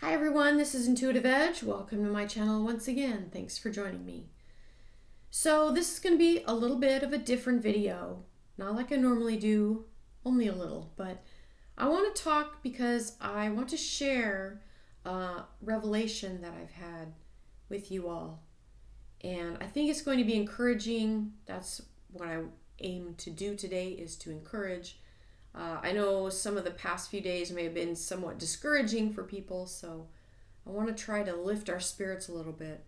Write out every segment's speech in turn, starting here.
Hi everyone, this is IntuitiveEdge. Welcome to my channel once again. Thanks for joining me. So this is going to be a little bit of a different video. Not like I normally do, only a little, but I want to talk because I want to share a revelation that I've had with you all. And I think it's going to be encouraging. That's what I aim to do today, is to encourage. I know some of the past few days may have been somewhat discouraging for people, so I want to try to lift our spirits a little bit.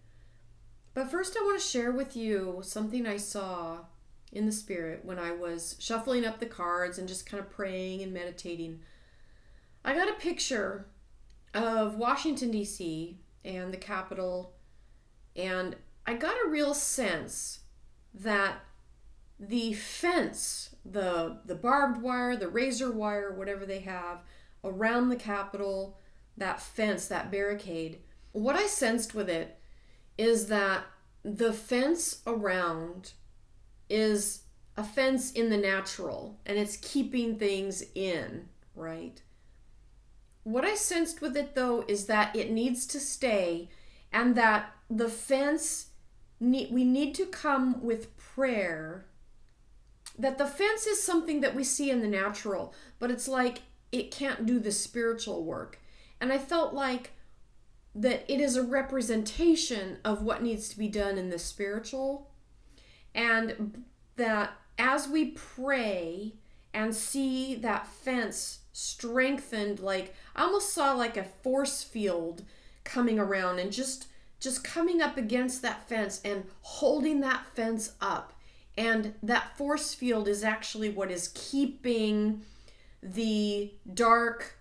But first I want to share with you something I saw in the spirit when I was shuffling up the cards and just kind of praying and meditating. I got a picture of Washington, D.C. and the Capitol, and I got a real sense that the fence, the barbed wire, the razor wire, whatever they have around the Capitol, that fence, that barricade, what I sensed with it is that the fence around is a fence in the natural, and it's keeping things in, right? What I sensed with it, though, is that it needs to stay, and that the fence, we need to come with prayer. That the fence is something that we see in the natural, but it's like it can't do the spiritual work. And I felt like that it is a representation of what needs to be done in the spiritual. And that as we pray and see that fence strengthened, like I almost saw like a force field coming around and just coming up against that fence and holding that fence up. And that force field is actually what is keeping the dark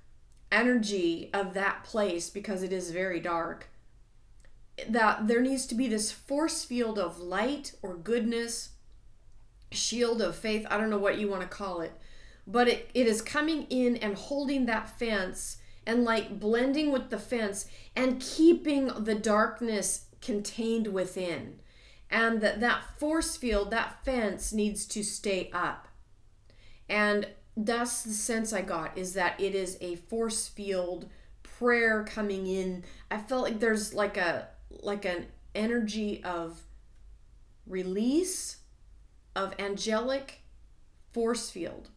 energy of that place, because it is very dark. That there needs to be this force field of light or goodness, shield of faith, I don't know what you want to call it. But it is coming in and holding that fence and like blending with the fence and keeping the darkness contained within. And that force field, that fence needs to stay up. And that's the sense I got, is that it is a force field prayer coming in. I felt like there's like an energy of release, of angelic force field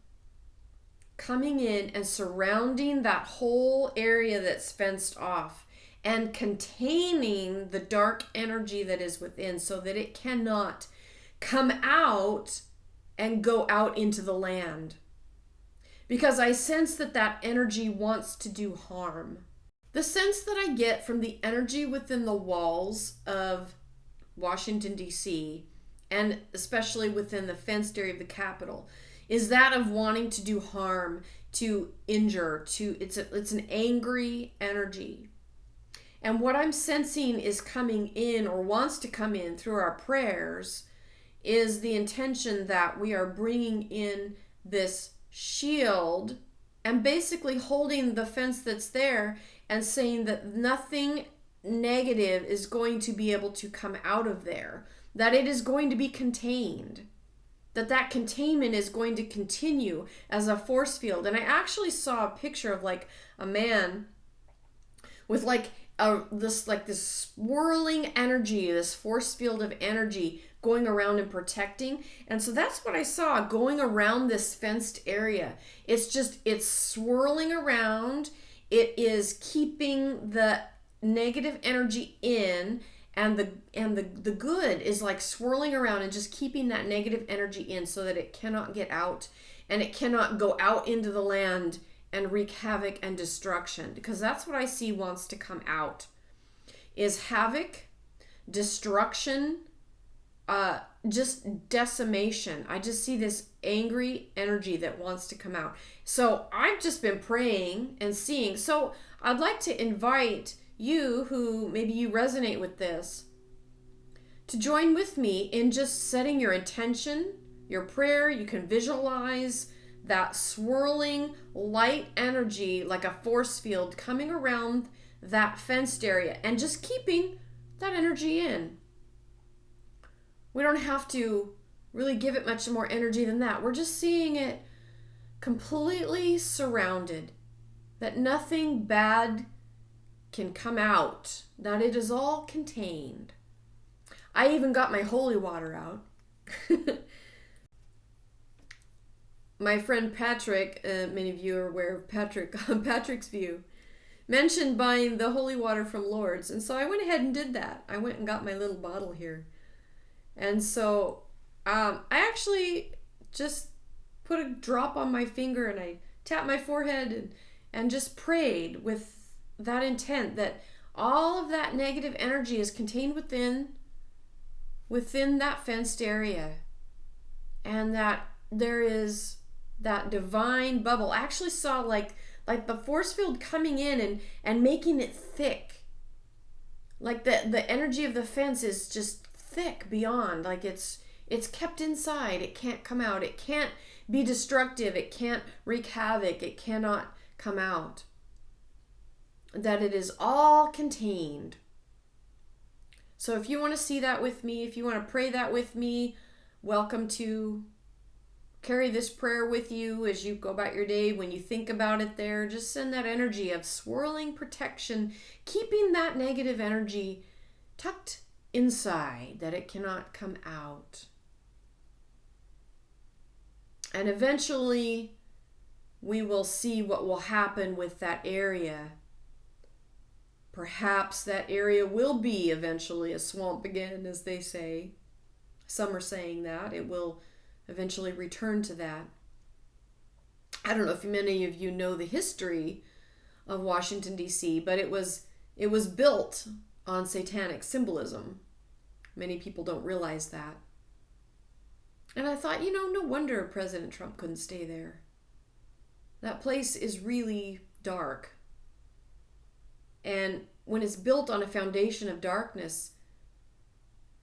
coming in and surrounding that whole area that's fenced off, and containing the dark energy that is within so that it cannot come out and go out into the land. Because I sense that energy wants to do harm. The sense that I get from the energy within the walls of Washington, D.C., and especially within the fenced area of the Capitol, is that of wanting to do harm, to injure, it's an angry energy. And what I'm sensing is coming in, or wants to come in through our prayers, is the intention that we are bringing in this shield and basically holding the fence that's there and saying that nothing negative is going to be able to come out of there, that it is going to be contained, that containment is going to continue as a force field. And I actually saw a picture of like a man with this swirling energy, this force field of energy going around and protecting. And so that's what I saw going around this fenced area. It's swirling around. It is keeping the negative energy in, and the good is like swirling around and just keeping that negative energy in so that it cannot get out and it cannot go out into the land and wreak havoc and destruction. Because that's what I see wants to come out, is havoc, destruction, just decimation. I just see this angry energy that wants to come out. So I've just been praying and seeing. So I'd like to invite you, who maybe you resonate with this, to join with me in just setting your intention, your prayer. You can visualize that swirling light energy like a force field coming around that fenced area and just keeping that energy in. We don't have to really give it much more energy than that. We're just seeing it completely surrounded, that nothing bad can come out, that it is all contained. I even got my holy water out. My friend Patrick, many of you are aware of Patrick on Patrick's View, mentioned buying the holy water from Lourdes. And so I went ahead and did that. I went and got my little bottle here. And so I actually just put a drop on my finger and I tapped my forehead and just prayed with that intent that all of that negative energy is contained within that fenced area, and that there is that divine bubble. I actually saw like the force field coming in and making it thick. Like the energy of the fence is just thick beyond, like it's kept inside. It can't come out. It can't be destructive. It can't wreak havoc. It cannot come out. That it is all contained. So if you want to see that with me, if you want to pray that with me, welcome to carry this prayer with you as you go about your day. When you think about it there, just send that energy of swirling protection, keeping that negative energy tucked inside, that it cannot come out. And eventually we will see what will happen with that area. Perhaps that area will be eventually a swamp again, as they say. Some are saying that it will eventually return to that. I don't know if many of you know the history of Washington, D.C., but it was built on satanic symbolism. Many people don't realize that. And I thought, no wonder President Trump couldn't stay there. That place is really dark. And when it's built on a foundation of darkness,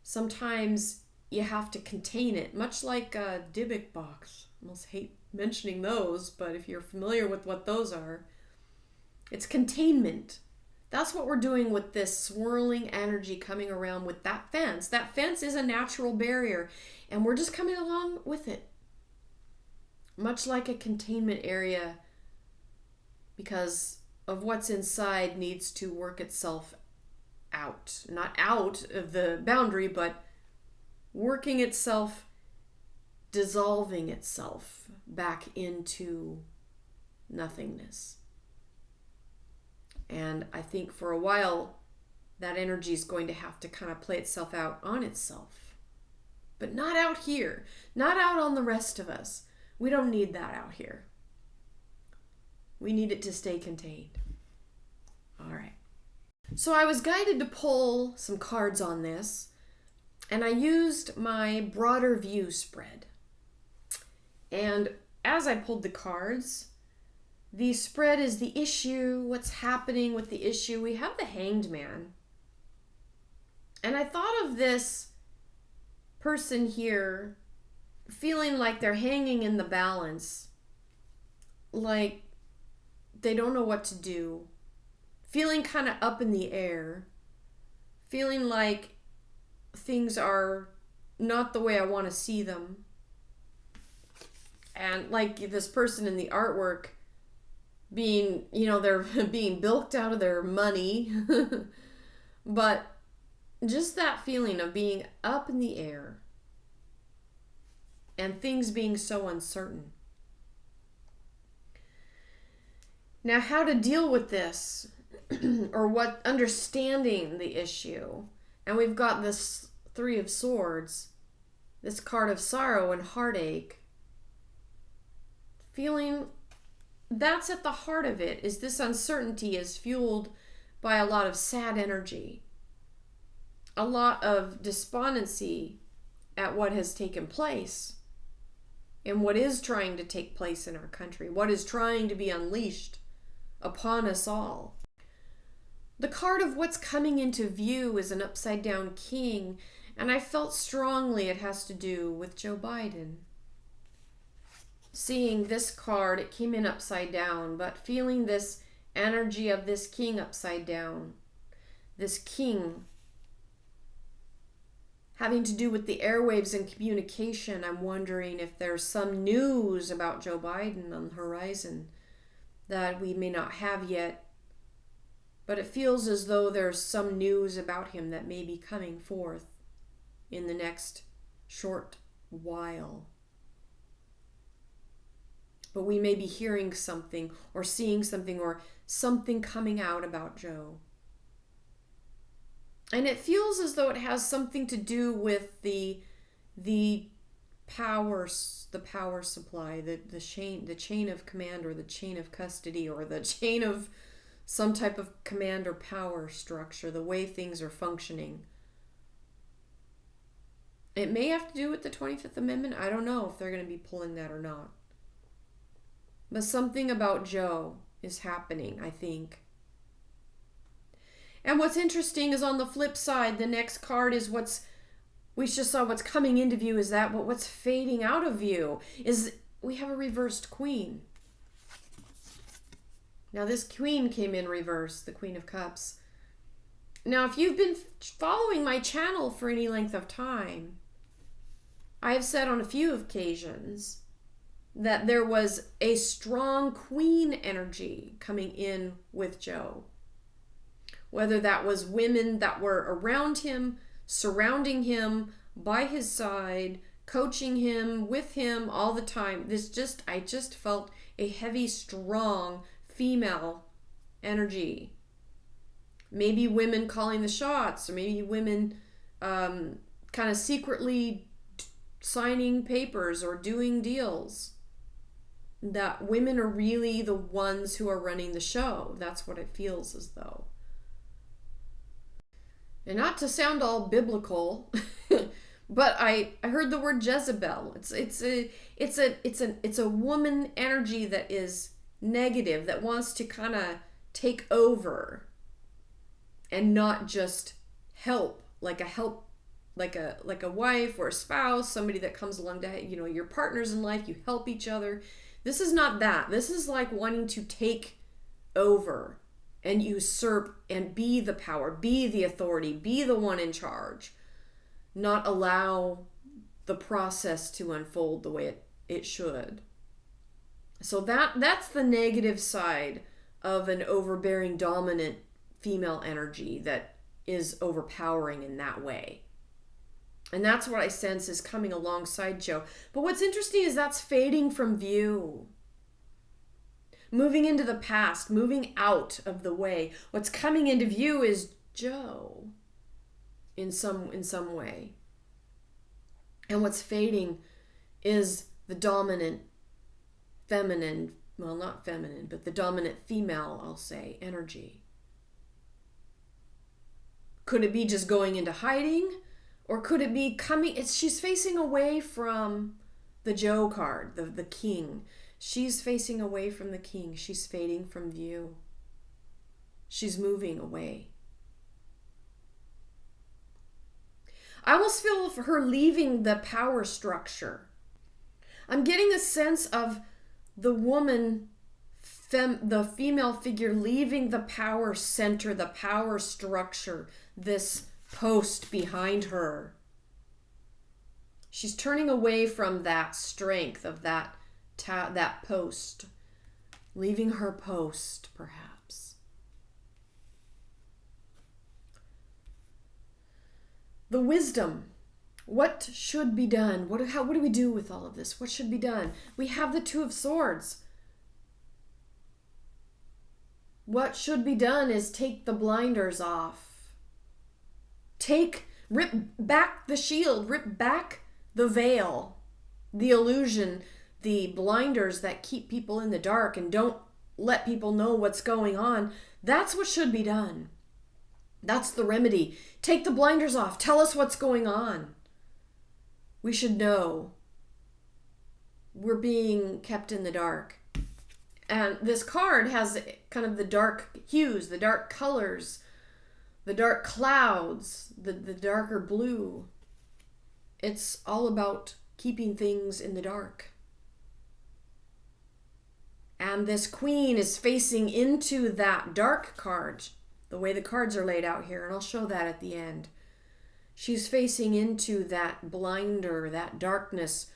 sometimes you have to contain it, much like a Dybbuk box. I almost hate mentioning those, but if you're familiar with what those are, it's containment. That's what we're doing with this swirling energy coming around with that fence. That fence is a natural barrier, and we're just coming along with it. Much like a containment area, because of what's inside needs to work itself out. Not out of the boundary, but working itself, dissolving itself back into nothingness. And I think for a while, that energy is going to have to kind of play itself out on itself. But not out here. Not out on the rest of us. We don't need that out here. We need it to stay contained. All right. So I was guided to pull some cards on this, and I used my broader view spread. And as I pulled the cards, the spread is the issue, what's happening with the issue. We have the Hanged Man. And I thought of this person here feeling like they're hanging in the balance, like they don't know what to do, feeling kind of up in the air, feeling like things are not the way I want to see them. And like this person in the artwork being, they're being bilked out of their money. But just that feeling of being up in the air and things being so uncertain. Now, how to deal with this, or what, understanding the issue. And we've got this Three of Swords, this card of sorrow and heartache. Feeling that's at the heart of it, is this uncertainty is fueled by a lot of sad energy, a lot of despondency at what has taken place and what is trying to take place in our country, what is trying to be unleashed upon us all. The card of what's coming into view is an upside down king, and I felt strongly it has to do with Joe Biden. Seeing this card, it came in upside down, but feeling this energy of this king upside down, this king having to do with the airwaves and communication, I'm wondering if there's some news about Joe Biden on the horizon that we may not have yet, But it feels as though there's some news about him that may be coming forth in the next short while. But we may be hearing something or seeing something or something coming out about Joe. And it feels as though it has something to do with the power supply, the chain of command, or the chain of custody, or the chain of some type of command or power structure, the way things are functioning. It may have to do with the 25th Amendment. I don't know if they're going to be pulling that or not. But something about Joe is happening, I think. And what's interesting is on the flip side, the next card is we just saw what's coming into view is that, but what's fading out of view is we have a reversed queen. Now this queen came in reverse, the Queen of Cups. Now if you've been following my channel for any length of time, I have said on a few occasions that there was a strong queen energy coming in with Joe. Whether that was women that were around him, surrounding him, by his side, coaching him, with him all the time. I just felt a heavy, strong female energy. Maybe women calling the shots, or maybe women kind of secretly signing papers or doing deals. That women are really the ones who are running the show. That's what it feels as though. And not to sound all biblical, but I heard the word Jezebel. It's a woman energy that is negative, that wants to kind of take over and not just help, like a wife or a spouse, somebody that comes along to, your partners in life, you help each other. This is not that. This is like wanting to take over and usurp and be the power, be the authority, be the one in charge, not allow the process to unfold the way it should. So that's the negative side of an overbearing, dominant female energy that is overpowering in that way. And that's what I sense is coming alongside Joe. But what's interesting is that's fading from view. Moving into the past, moving out of the way. What's coming into view is Joe in some way. And what's fading is the dominant feminine, well, not feminine, but the dominant female, I'll say, energy. Could it be just going into hiding? Or could it be coming, she's facing away from the Joe card, the king. She's facing away from the king. She's fading from view. She's moving away. I almost feel for her leaving the power structure. I'm getting a sense of the woman, the female figure leaving the power center, the power structure, this post behind her. She's turning away from that strength of that post, leaving her post, perhaps. The wisdom. What should be done? What do we do with all of this? What should be done? We have the Two of Swords. What should be done is take the blinders off. Rip back the shield, rip back the veil, the illusion, the blinders that keep people in the dark and don't let people know what's going on. That's what should be done. That's the remedy. Take the blinders off. Tell us what's going on. We should know. We're being kept in the dark. And this card has kind of the dark hues, the dark colors, the dark clouds, the darker blue. It's all about keeping things in the dark. And this queen is facing into that dark card, the way the cards are laid out here, and I'll show that at the end. She's facing into that blinder, that darkness,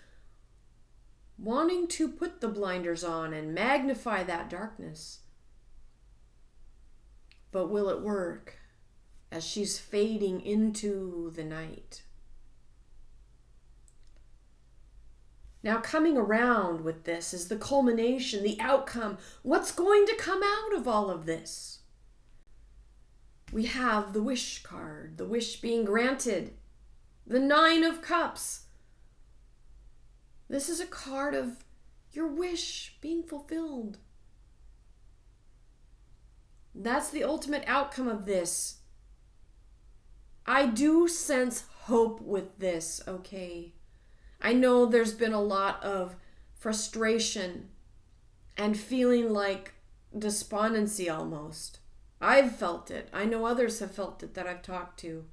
wanting to put the blinders on and magnify that darkness. But will it work as she's fading into the night? Now, coming around with this is the culmination, the outcome. What's going to come out of all of this? We have the wish card, the wish being granted, the 9 of Cups. This is a card of your wish being fulfilled. That's the ultimate outcome of this. I do sense hope with this, okay? I know there's been a lot of frustration and feeling like despondency almost. I've felt it. I know others have felt it that I've talked to.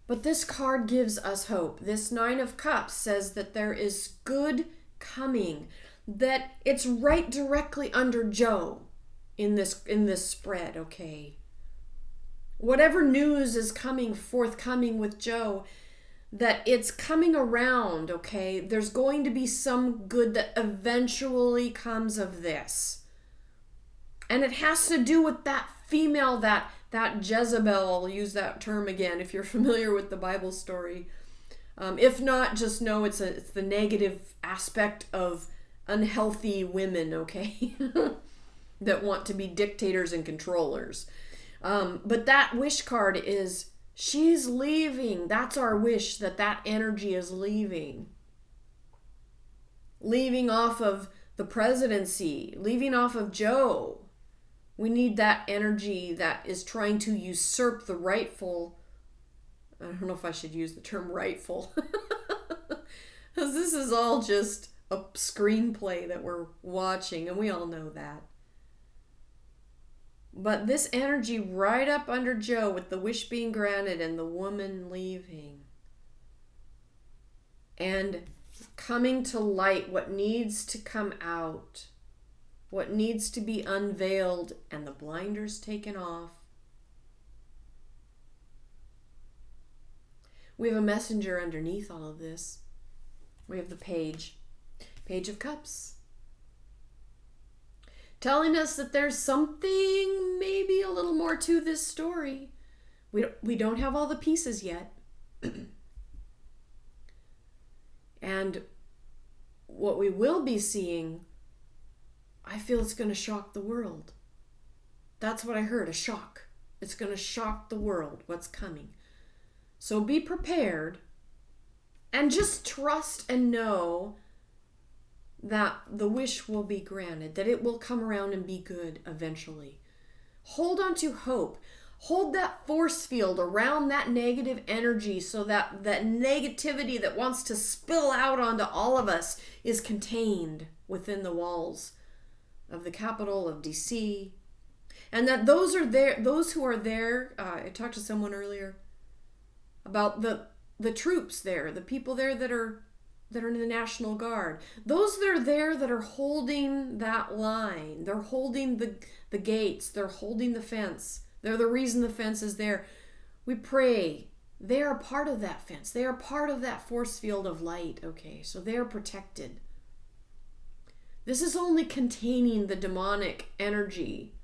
But this card gives us hope. This 9 of Cups says that there is good coming, that it's right directly under Joe in this spread, okay? Whatever news is forthcoming with Joe, that it's coming around, okay? There's going to be some good that eventually comes of this. And it has to do with that female, that Jezebel, I'll use that term again if you're familiar with the Bible story. If not, just know it's the negative aspect of unhealthy women, okay? That want to be dictators and controllers. But that wish card is, she's leaving. That's our wish, that energy is leaving. Leaving off of the presidency, leaving off of Joe. We need that energy that is trying to usurp the rightful. I don't know if I should use the term rightful. Because this is all just a screenplay that we're watching, and we all know that. But this energy right up under Joe with the wish being granted and the woman leaving. And coming to light what needs to come out. What needs to be unveiled and the blinders taken off. We have a messenger underneath all of this. We have the Page of Cups. Telling us that there's something, maybe a little more to this story. We don't have all the pieces yet. And what we will be seeing, I feel it's going to shock the world. That's what I heard, a shock. It's going to shock the world, what's coming. So be prepared and just trust and know that the wish will be granted, that it will come around and be good eventually. Hold on to hope. Hold that force field around that negative energy so that that negativity that wants to spill out onto all of us is contained within the walls of the capital of DC. And that those who are there, I talked to someone earlier about the troops there, the people there that are in the National Guard. Those that are there that are holding that line. They're holding the gates. They're holding the fence. They're the reason the fence is there. We pray. They are part of that fence. They are part of that force field of light. Okay, so they are protected. This is only containing the demonic energy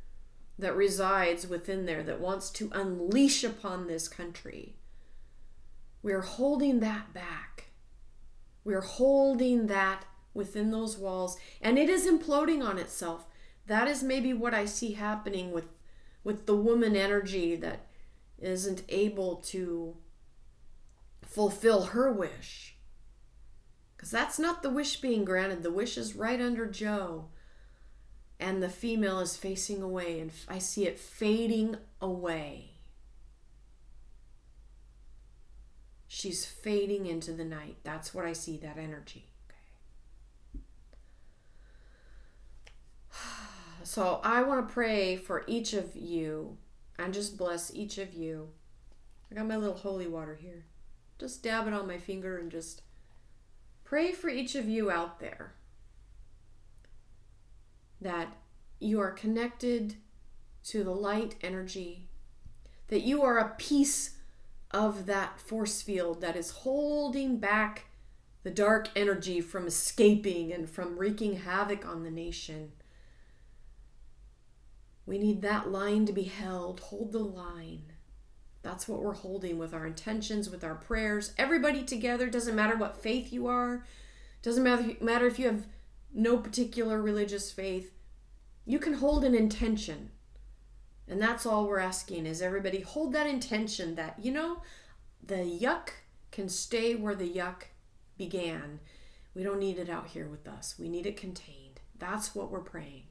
that resides within there that wants to unleash upon this country. We are holding that back. We are holding that within those walls, and it is imploding on itself. That is maybe what I see happening with the woman energy that isn't able to fulfill her wish. Because that's not the wish being granted. The wish is right under Joe, and the female is facing away, and I see it fading away. She's fading into the night. That's what I see, that energy. Okay. So I want to pray for each of you and just bless each of you. I got my little holy water here. Just dab it on my finger and just pray for each of you out there. That you are connected to the light energy. That you are a piece of that force field that is holding back the dark energy from escaping and from wreaking havoc on the nation. We need that line to be held. Hold the line. That's what we're holding with our intentions, with our prayers. Everybody together, doesn't matter what faith you are, doesn't matter if you have no particular religious faith. You can hold an intention. And that's all we're asking is everybody hold that intention that, the yuck can stay where the yuck began. We don't need it out here with us. We need it contained. That's what we're praying.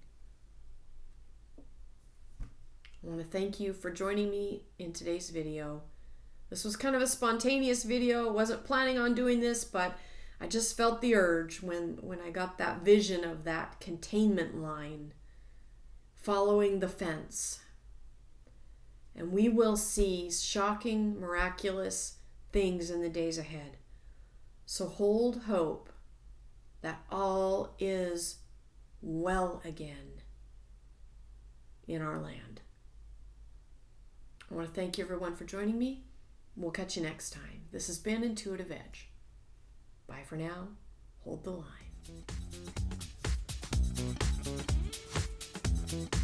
I want to thank you for joining me in today's video. This was kind of a spontaneous video. I wasn't planning on doing this, but I just felt the urge when I got that vision of that containment line following the fence. And we will see shocking, miraculous things in the days ahead. So hold hope that all is well again in our land. I want to thank you everyone for joining me. We'll catch you next time. This has been Intuitive Edge. Bye for now. Hold the line.